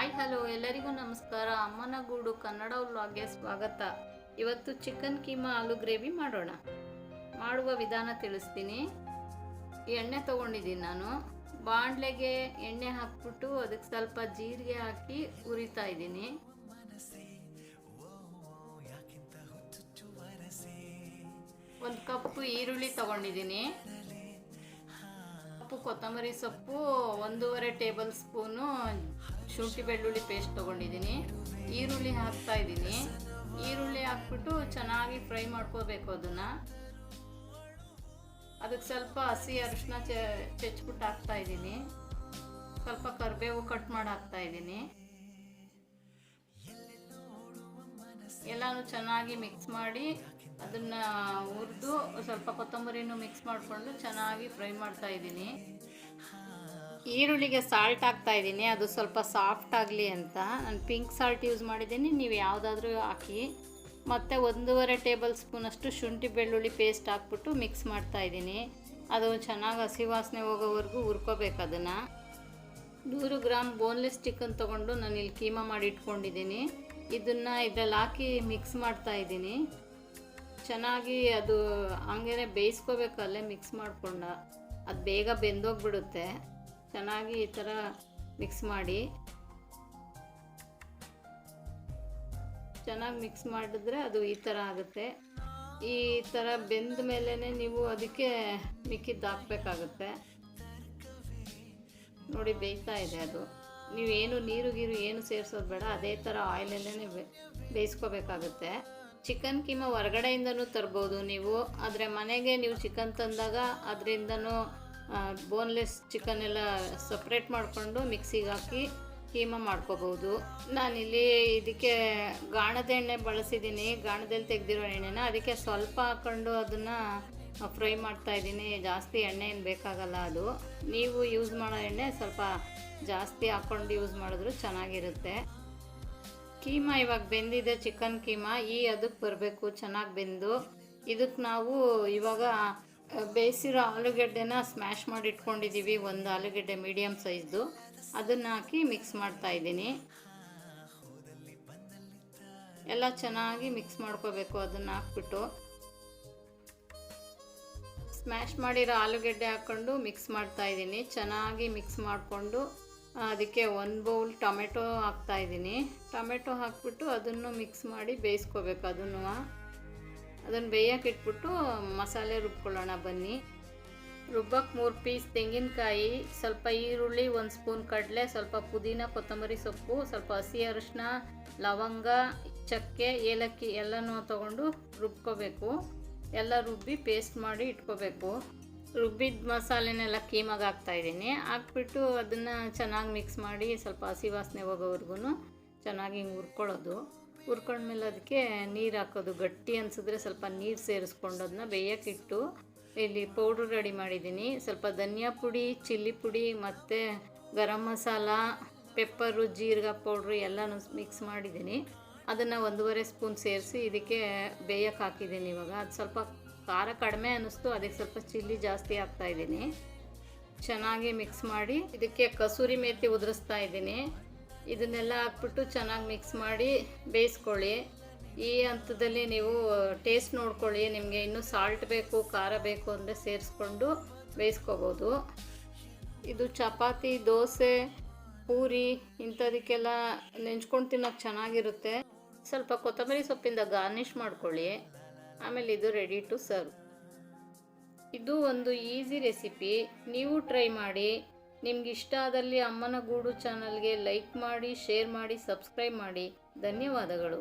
Hi hello ಎಲ್ಲರಿಗೂ ನಮಸ್ಕಾರ. ಅಮ್ಮನ ಗೂಡು ಕನ್ನಡ ವ್ಲಾಗ್ಗೆ ಸ್ವಾಗತ. ಇವತ್ತು ಚಿಕನ್ ಕೀಮಾ ಆಲೂ ಗ್ರೇವಿ ಮಾಡೋಣ. ಮಾಡುವ ವಿಧಾನ ತಿಳಿಸ್ತೀನಿ. ಎಣ್ಣೆ ತೊಗೊಂಡಿದ್ದೀನಿ ನಾನು. ಬಾಣಲೆಗೆ ಎಣ್ಣೆ ಹಾಕ್ಬಿಟ್ಟು ಅದಕ್ಕೆ ಸ್ವಲ್ಪ ಜೀರಿಗೆ ಹಾಕಿ ಉರಿತಾ ಇದ್ದೀನಿ. ಒಂದು ಕಪ್ಪು ಈರುಳ್ಳಿ ತೊಗೊಂಡಿದ್ದೀನಿ. ಕೊತ್ತಂಬರಿ ಸೊಪ್ಪು, 1.5 ಟೇಬಲ್ ಸ್ಪೂನು ಶುಂಠಿ ಬೆಳ್ಳುಳ್ಳಿ ಪೇಸ್ಟ್ ತೊಗೊಂಡಿದ್ದೀನಿ. ಈರುಳ್ಳಿ ಹಾಕ್ತಾ ಇದ್ದೀನಿ. ಈರುಳ್ಳಿ ಹಾಕ್ಬಿಟ್ಟು ಚೆನ್ನಾಗಿ ಫ್ರೈ ಮಾಡ್ಕೋಬೇಕು. ಅದಕ್ಕೆ ಸ್ವಲ್ಪ ಹಸಿ ಅರಿಶಿನ ಚೆಚ್ಬಿಟ್ಟು ಹಾಕ್ತಾ ಇದ್ದೀನಿ. ಸ್ವಲ್ಪ ಕರಿಬೇವು ಕಟ್ ಮಾಡಿ ಹಾಕ್ತಾ ಇದ್ದೀನಿ. ಎಲ್ಲನೂ ಚೆನ್ನಾಗಿ ಮಿಕ್ಸ್ ಮಾಡಿ ಅದನ್ನು ಹುರಿದು ಸ್ವಲ್ಪ ಕೊತ್ತಂಬರಿನೂ ಮಿಕ್ಸ್ ಮಾಡಿಕೊಂಡು ಚೆನ್ನಾಗಿ ಫ್ರೈ ಮಾಡ್ತಾ ಇದ್ದೀನಿ. ಈರುಳ್ಳಿಗೆ ಸಾಲ್ಟ್ ಹಾಕ್ತಾ ಇದ್ದೀನಿ, ಅದು ಸ್ವಲ್ಪ ಸಾಫ್ಟ್ ಆಗಲಿ ಅಂತ. ನಾನು ಪಿಂಕ್ ಸಾಲ್ಟ್ ಯೂಸ್ ಮಾಡಿದ್ದೀನಿ, ನೀವು ಯಾವುದಾದ್ರೂ ಹಾಕಿ. ಮತ್ತು 1.5 ಟೇಬಲ್ ಸ್ಪೂನಷ್ಟು ಶುಂಠಿ ಬೆಳ್ಳುಳ್ಳಿ ಪೇಸ್ಟ್ ಹಾಕ್ಬಿಟ್ಟು ಮಿಕ್ಸ್ ಮಾಡ್ತಾ ಇದ್ದೀನಿ. ಅದು ಚೆನ್ನಾಗಿ ಹಸಿ ವಾಸನೆ ಹೋಗೋವರೆಗೂ ಹುರ್ಕೋಬೇಕು. ಅದನ್ನು 100 ಗ್ರಾಮ್ ಬೋನ್ಲೆಸ್ ಚಿಕನ್ ತೊಗೊಂಡು ನಾನು ಇಲ್ಲಿ ಕೀಮಾ ಮಾಡಿ ಇಟ್ಕೊಂಡಿದ್ದೀನಿ. ಇದನ್ನು ಇದರಲ್ಲಿ ಹಾಕಿ ಮಿಕ್ಸ್ ಮಾಡ್ತಾ ಇದ್ದೀನಿ. ಚೆನ್ನಾಗಿ ಅದು ಹಂಗೇ ಬೇಯಿಸ್ಕೋಬೇಕಲ್ಲೇ ಮಿಕ್ಸ್ ಮಾಡಿಕೊಂಡು, ಅದು ಬೇಗ ಬೆಂದೋಗ್ಬಿಡುತ್ತೆ. ಚೆನ್ನಾಗಿ ಈ ಥರ ಮಿಕ್ಸ್ ಮಾಡಿ, ಚೆನ್ನಾಗಿ ಮಿಕ್ಸ್ ಮಾಡಿದ್ರೆ ಅದು ಈ ಥರ ಆಗುತ್ತೆ. ಈ ಥರ ಬೆಂದ ಮೇಲೇ ನೀವು ಅದಕ್ಕೆ ಮಿಕ್ಕಿದ್ದು ಹಾಕಬೇಕಾಗುತ್ತೆ. ನೋಡಿ ಬೇಯ್ತಾ ಇದೆ ಅದು. ನೀವೇನು ನೀರು ಏನು ಸೇರಿಸೋದು ಬೇಡ, ಅದೇ ಥರ ಆಯಿಲಲ್ಲೇ ಬೇಯಿಸ್ಕೋಬೇಕಾಗುತ್ತೆ. ಚಿಕನ್ ಕೀಮಾ ಹೊರಗಡೆಯಿಂದನೂ ತರ್ಬೋದು ನೀವು, ಆದರೆ ಮನೆಗೆ ನೀವು ಚಿಕನ್ ತಂದಾಗ ಅದರಿಂದನೂ ಬೋನ್ಲೆಸ್ ಚಿಕನ್ ಎಲ್ಲ ಸಪ್ರೇಟ್ ಮಾಡಿಕೊಂಡು ಮಿಕ್ಸಿಗೆ ಹಾಕಿ ಕೀಮಾ ಮಾಡ್ಕೋಬೋದು. ನಾನಿಲ್ಲಿ ಇದಕ್ಕೆ ಗಾಣದ ಎಣ್ಣೆ ಬಳಸಿದ್ದೀನಿ. ಗಾಣದಲ್ಲಿ ತೆಗೆದಿರೋ ಎಣ್ಣೆನ ಅದಕ್ಕೆ ಸ್ವಲ್ಪ ಹಾಕ್ಕೊಂಡು ಅದನ್ನು ಫ್ರೈ ಮಾಡ್ತಾಯಿದ್ದೀನಿ. ಜಾಸ್ತಿ ಎಣ್ಣೆ ಏನು ಬೇಕಾಗಲ್ಲ. ಅದು ನೀವು ಯೂಸ್ ಮಾಡೋ ಎಣ್ಣೆ ಸ್ವಲ್ಪ ಜಾಸ್ತಿ ಹಾಕ್ಕೊಂಡು ಯೂಸ್ ಮಾಡಿದ್ರು ಚೆನ್ನಾಗಿರುತ್ತೆ. ಕೀಮಾ ಇವಾಗ ಬೆಂದಿದೆ. ಚಿಕನ್ ಕೀಮಾ ಅದಕ್ಕೆ ಬರಬೇಕು ಚೆನ್ನಾಗಿ ಬೆಂದು. ಇದಕ್ಕೆ ನಾವು ಇವಾಗ ಬೇಯಿಸಿರೋ ಆಲೂಗಡ್ಡೆನ ಸ್ಮ್ಯಾಶ್ ಮಾಡಿ ಇಟ್ಕೊಂಡಿದ್ದೀವಿ. ಒಂದು ಆಲೂಗಡ್ಡೆ ಮೀಡಿಯಮ್ ಸೈಜ್ದು, ಅದನ್ನು ಹಾಕಿ ಮಿಕ್ಸ್ ಮಾಡ್ತಾ ಇದ್ದೀನಿ. ಎಲ್ಲ ಚೆನ್ನಾಗಿ ಮಿಕ್ಸ್ ಮಾಡ್ಕೋಬೇಕು. ಅದನ್ನು ಹಾಕ್ಬಿಟ್ಟು ಸ್ಮ್ಯಾಶ್ ಮಾಡಿರೋ ಆಲೂಗಡ್ಡೆ ಹಾಕ್ಕೊಂಡು ಮಿಕ್ಸ್ ಮಾಡ್ತಾ ಇದ್ದೀನಿ. ಚೆನ್ನಾಗಿ ಮಿಕ್ಸ್ ಮಾಡಿಕೊಂಡು ಅದಕ್ಕೆ 1 ಬೌಲ್ ಟೊಮೆಟೊ ಹಾಕ್ತಾ ಇದ್ದೀನಿ. ಟೊಮೆಟೊ ಹಾಕ್ಬಿಟ್ಟು ಅದನ್ನು ಮಿಕ್ಸ್ ಮಾಡಿ ಬೇಯಿಸ್ಕೋಬೇಕು. ಅದನ್ನು ಬೇಯಕ್ಕೆ ಇಟ್ಬಿಟ್ಟು ಮಸಾಲೆ ರುಬ್ಕೊಳ್ಳೋಣ ಬನ್ನಿ. ರುಬ್ಬಕ್ಕೆ 3 ಪೀಸ್ ತೆಂಗಿನಕಾಯಿ, ಸ್ವಲ್ಪ ಈರುಳ್ಳಿ, 1 ಸ್ಪೂನ್ ಕಡಲೆ, ಸ್ವಲ್ಪ ಪುದೀನ, ಕೊತ್ತಂಬರಿ ಸೊಪ್ಪು, ಸ್ವಲ್ಪ ಹಸಿ ಅರಿಶಿನ, ಲವಂಗ, ಚಕ್ಕೆ, ಏಲಕ್ಕಿ ಎಲ್ಲನೂ ತೊಗೊಂಡು ರುಬ್ಕೋಬೇಕು. ಎಲ್ಲ ರುಬ್ಬಿ ಪೇಸ್ಟ್ ಮಾಡಿ ಇಟ್ಕೋಬೇಕು. ರುಬ್ಬಿದ ಮಸಾಲೆನೆಲ್ಲ ಕೀಮಾಗೆ ಹಾಕ್ತಾಯಿದ್ದೀನಿ. ಹಾಕ್ಬಿಟ್ಟು ಅದನ್ನು ಚೆನ್ನಾಗಿ ಮಿಕ್ಸ್ ಮಾಡಿ ಸ್ವಲ್ಪ ಹಸಿ ವಾಸನೆ ಹೋಗೋವರೆಗೂ ಚೆನ್ನಾಗಿ ಹುರ್ಕೊಳ್ಳೋದು. ಹುರ್ಕೊಂಡ್ಮೇಲೆ ಅದಕ್ಕೆ ನೀರು ಹಾಕೋದು. ಗಟ್ಟಿ ಅನಿಸಿದ್ರೆ ಸ್ವಲ್ಪ ನೀರು ಸೇರಿಸ್ಕೊಂಡು ಅದನ್ನ ಬೇಯಕ್ಕಿಟ್ಟು ಇಲ್ಲಿ ಪೌಡ್ರ್ ರೆಡಿ ಮಾಡಿದ್ದೀನಿ. ಸ್ವಲ್ಪ ಧನಿಯಾ ಪುಡಿ, ಚಿಲ್ಲಿ ಪುಡಿ ಮತ್ತು ಗರಂ ಮಸಾಲ, ಪೆಪ್ಪರು, ಜೀರಿಗೆ ಪೌಡ್ರು ಎಲ್ಲನೂ ಮಿಕ್ಸ್ ಮಾಡಿದ್ದೀನಿ. ಅದನ್ನು 1.5 ಸ್ಪೂನ್ ಸೇರಿಸಿ ಇದಕ್ಕೆ ಬೇಯಕ್ಕೆ ಹಾಕಿದ್ದೀನಿ. ಇವಾಗ ಅದು ಸ್ವಲ್ಪ ಖಾರ ಕಡಿಮೆ ಅನ್ನಿಸ್ತು, ಅದಕ್ಕೆ ಸ್ವಲ್ಪ ಚಿಲ್ಲಿ ಜಾಸ್ತಿ ಹಾಕ್ತಾಯಿದ್ದೀನಿ. ಚೆನ್ನಾಗಿ ಮಿಕ್ಸ್ ಮಾಡಿ ಇದಕ್ಕೆ ಕಸೂರಿ ಮೇಥಿ ಉದುರಿಸ್ತಾ ಇದ್ದೀನಿ. ಇದನ್ನೆಲ್ಲ ಹಾಕ್ಬಿಟ್ಟು ಚೆನ್ನಾಗಿ ಮಿಕ್ಸ್ ಮಾಡಿ ಬೇಯಿಸ್ಕೊಳ್ಳಿ. ಈ ಹಂತದಲ್ಲಿ ನೀವು ಟೇಸ್ಟ್ ನೋಡ್ಕೊಳ್ಳಿ. ನಿಮಗೆ ಇನ್ನೂ ಸಾಲ್ಟ್ ಬೇಕು, ಖಾರ ಬೇಕು ಅಂದರೆ ಸೇರಿಸ್ಕೊಂಡು ಬೇಯಿಸ್ಕೋಬೋದು. ಇದು ಚಪಾತಿ, ದೋಸೆ, ಪೂರಿ ಇಂಥದಕ್ಕೆಲ್ಲ ನೆಂಚ್ಕೊಂಡು ತಿನ್ನೋಕ್ಕೆ ಚೆನ್ನಾಗಿರುತ್ತೆ. ಸ್ವಲ್ಪ ಕೊತ್ತಂಬರಿ ಸೊಪ್ಪಿಂದ ಗಾರ್ನಿಷ್ ಮಾಡ್ಕೊಳ್ಳಿ. ಆಮೇಲೆ ಇದು ರೆಡಿ ಟು ಸರ್ವ್. ಇದು ಒಂದು ಈಸಿ ರೆಸಿಪಿ, ನೀವು ಟ್ರೈ ಮಾಡಿ. ನಿಮ್ಗೆ ಇಷ್ಟ ಆದಲ್ಲಿ ಅಮ್ಮನ ಗೂಡು ಚಾನಲ್ಗೆ ಲೈಕ್ ಮಾಡಿ, ಶೇರ್ ಮಾಡಿ, ಸಬ್ಸ್ಕ್ರೈಬ್ ಮಾಡಿ. ಧನ್ಯವಾದಗಳು.